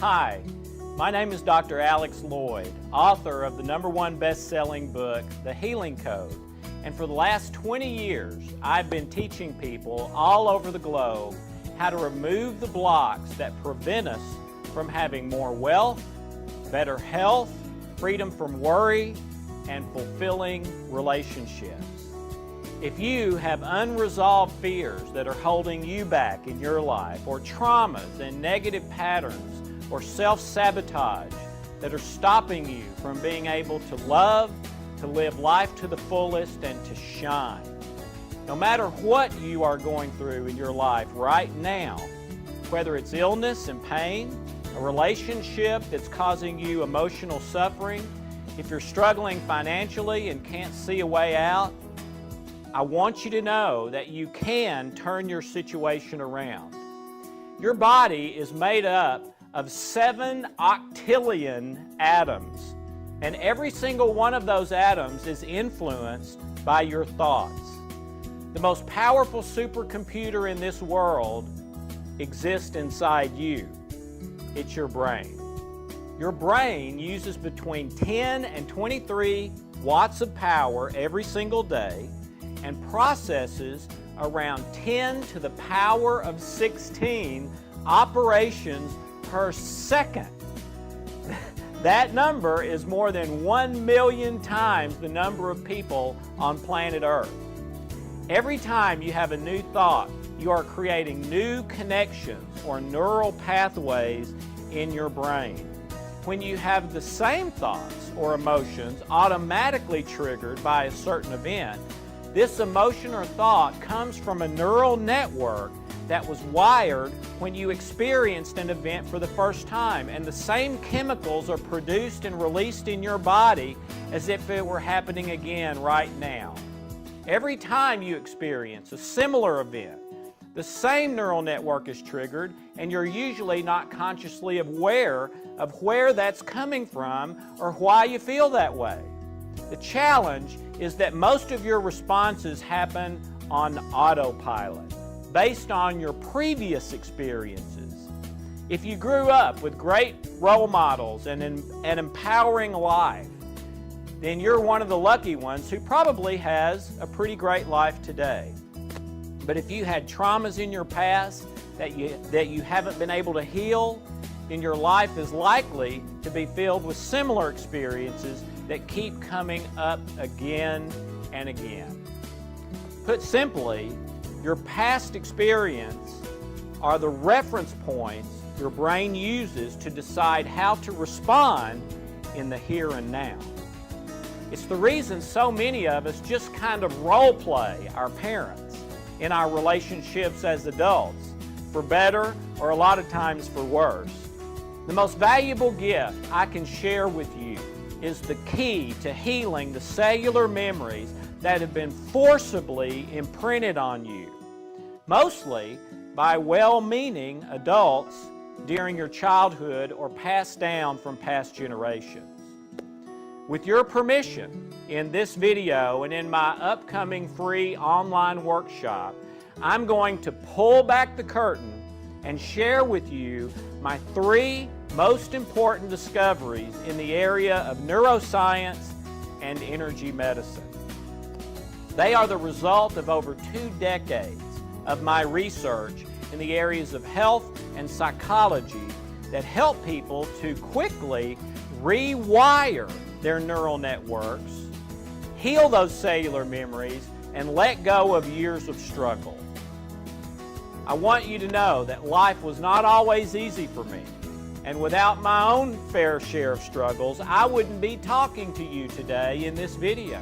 Hi, my name is Dr. Alex Lloyd, author of the #1 best-selling book, The Healing Code. And for the last 20 years, I've been teaching people all over the globe how to remove the blocks that prevent us from having more wealth, better health, freedom from worry, and fulfilling relationships. If you have unresolved fears that are holding you back in your life, or traumas and negative patterns, or self-sabotage that are stopping you from being able to love, to live life to the fullest, and to shine. No matter what you are going through in your life right now, whether it's illness and pain, a relationship that's causing you emotional suffering, if you're struggling financially and can't see a way out, I want you to know that you can turn your situation around. Your body is made up of 7 octillion atoms, and every single one of those atoms is influenced by your thoughts. The most powerful supercomputer in this world exists inside you. It's your brain. Your brain uses between 10 and 23 watts of power every single day and processes around 10 to the power of 16 operations per second. That number is more than 1 million times the number of people on planet Earth. Every time you have a new thought, you are creating new connections or neural pathways in your brain. When you have the same thoughts or emotions automatically triggered by a certain event, this emotion or thought comes from a neural network that was wired when you experienced an event for the first time, and the same chemicals are produced and released in your body as if it were happening again right now. Every time you experience a similar event, the same neural network is triggered, and you're usually not consciously aware of where that's coming from or why you feel that way. The challenge is that most of your responses happen on autopilot, based on your previous experiences. If you grew up with great role models and an empowering life, then you're one of the lucky ones who probably has a pretty great life today. But if you had traumas in your past that you haven't been able to heal, then your life is likely to be filled with similar experiences that keep coming up again and again. Put simply, your past experience are the reference points your brain uses to decide how to respond in the here and now. It's the reason so many of us just kind of role play our parents in our relationships as adults, for better or a lot of times for worse. The most valuable gift I can share with you is the key to healing the cellular memories that have been forcibly imprinted on you, mostly by well-meaning adults during your childhood or passed down from past generations. With your permission, in this video and in my upcoming free online workshop, I'm going to pull back the curtain and share with you my 3 most important discoveries in the area of neuroscience and energy medicine. They are the result of over 2 decades of my research in the areas of health and psychology that help people to quickly rewire their neural networks, heal those cellular memories, and let go of years of struggle. I want you to know that life was not always easy for me, and without my own fair share of struggles, I wouldn't be talking to you today in this video.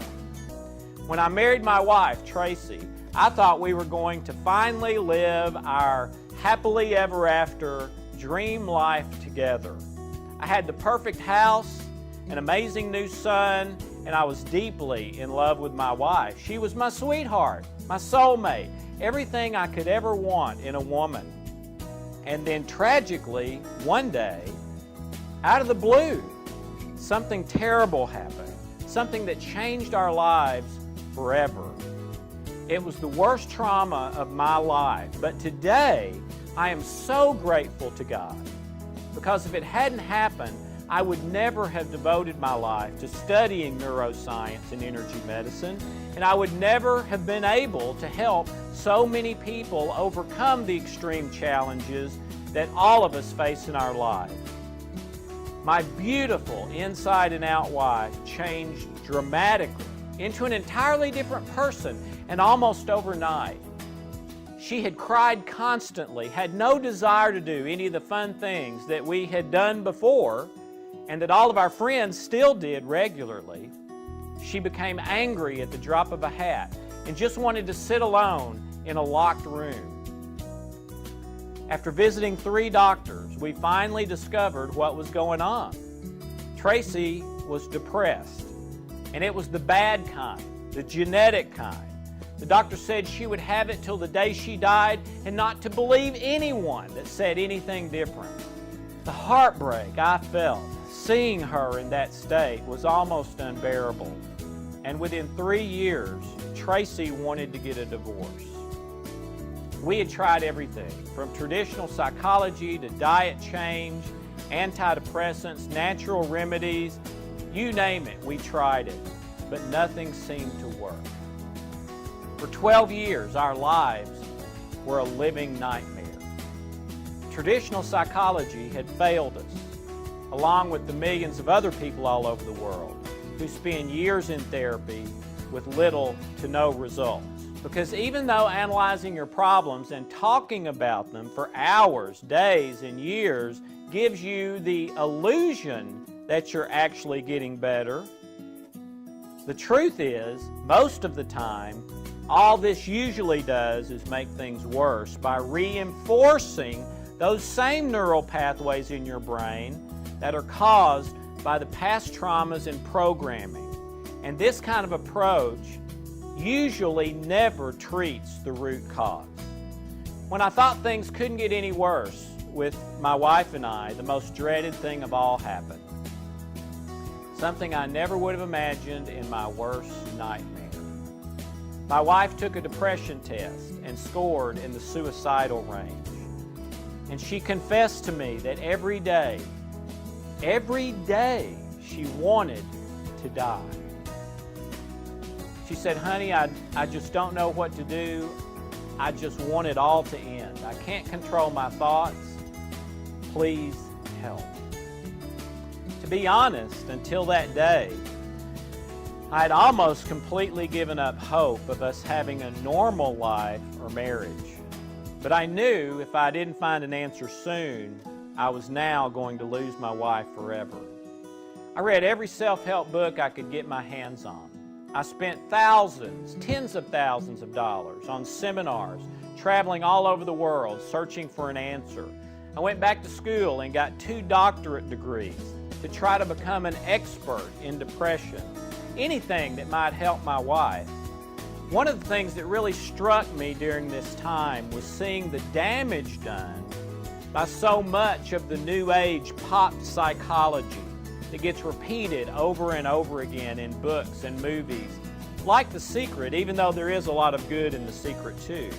When I married my wife, Tracy, I thought we were going to finally live our happily ever after dream life together. I had the perfect house, an amazing new son, and I was deeply in love with my wife. She was my sweetheart, my soulmate, everything I could ever want in a woman. And then tragically, one day, out of the blue, something terrible happened, something that changed our lives forever. It was the worst trauma of my life, but today I am so grateful to God because if it hadn't happened, I would never have devoted my life to studying neuroscience and energy medicine, and I would never have been able to help so many people overcome the extreme challenges that all of us face in our lives. My beautiful inside and out wife changed dramatically into an entirely different person, and almost overnight. She had cried constantly, had no desire to do any of the fun things that we had done before and that all of our friends still did regularly. She became angry at the drop of a hat and just wanted to sit alone in a locked room. After visiting 3 doctors, we finally discovered what was going on. Tracy was depressed, and it was the bad kind, the genetic kind. The doctor said she would have it till the day she died and not to believe anyone that said anything different. The heartbreak I felt seeing her in that state was almost unbearable. And within 3 years, Tracy wanted to get a divorce. We had tried everything, from traditional psychology to diet change, antidepressants, natural remedies, you name it, we tried it, but nothing seemed to work. For 12 years, our lives were a living nightmare. Traditional psychology had failed us, along with the millions of other people all over the world who spend years in therapy with little to no results. Because even though analyzing your problems and talking about them for hours, days, and years gives you the illusion that you're actually getting better, the truth is, most of the time, all this usually does is make things worse by reinforcing those same neural pathways in your brain that are caused by the past traumas and programming. And this kind of approach usually never treats the root cause. When I thought things couldn't get any worse with my wife and I, the most dreaded thing of all happened. Something I never would have imagined in my worst nightmare. My wife took a depression test and scored in the suicidal range. And she confessed to me that every day, she wanted to die. She said, "Honey, I just don't know what to do. I just want it all to end. I can't control my thoughts. Please help." To be honest, until that day, I had almost completely given up hope of us having a normal life or marriage. But I knew if I didn't find an answer soon, I was now going to lose my wife forever. I read every self-help book I could get my hands on. I spent thousands, tens of thousands of dollars on seminars, traveling all over the world, searching for an answer. I went back to school and got 2 doctorate degrees to try to become an expert in depression, anything that might help my wife. One of the things that really struck me during this time was seeing the damage done by so much of the New Age pop psychology that gets repeated over and over again in books and movies, like The Secret, even though there is a lot of good in The Secret too.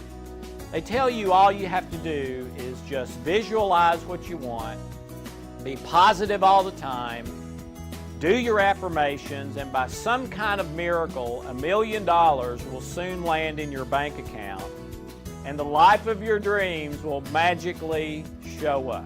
They tell you all you have to do is just visualize what you want, be positive all the time, do your affirmations, and by some kind of miracle, $1 million will soon land in your bank account, and the life of your dreams will magically show up.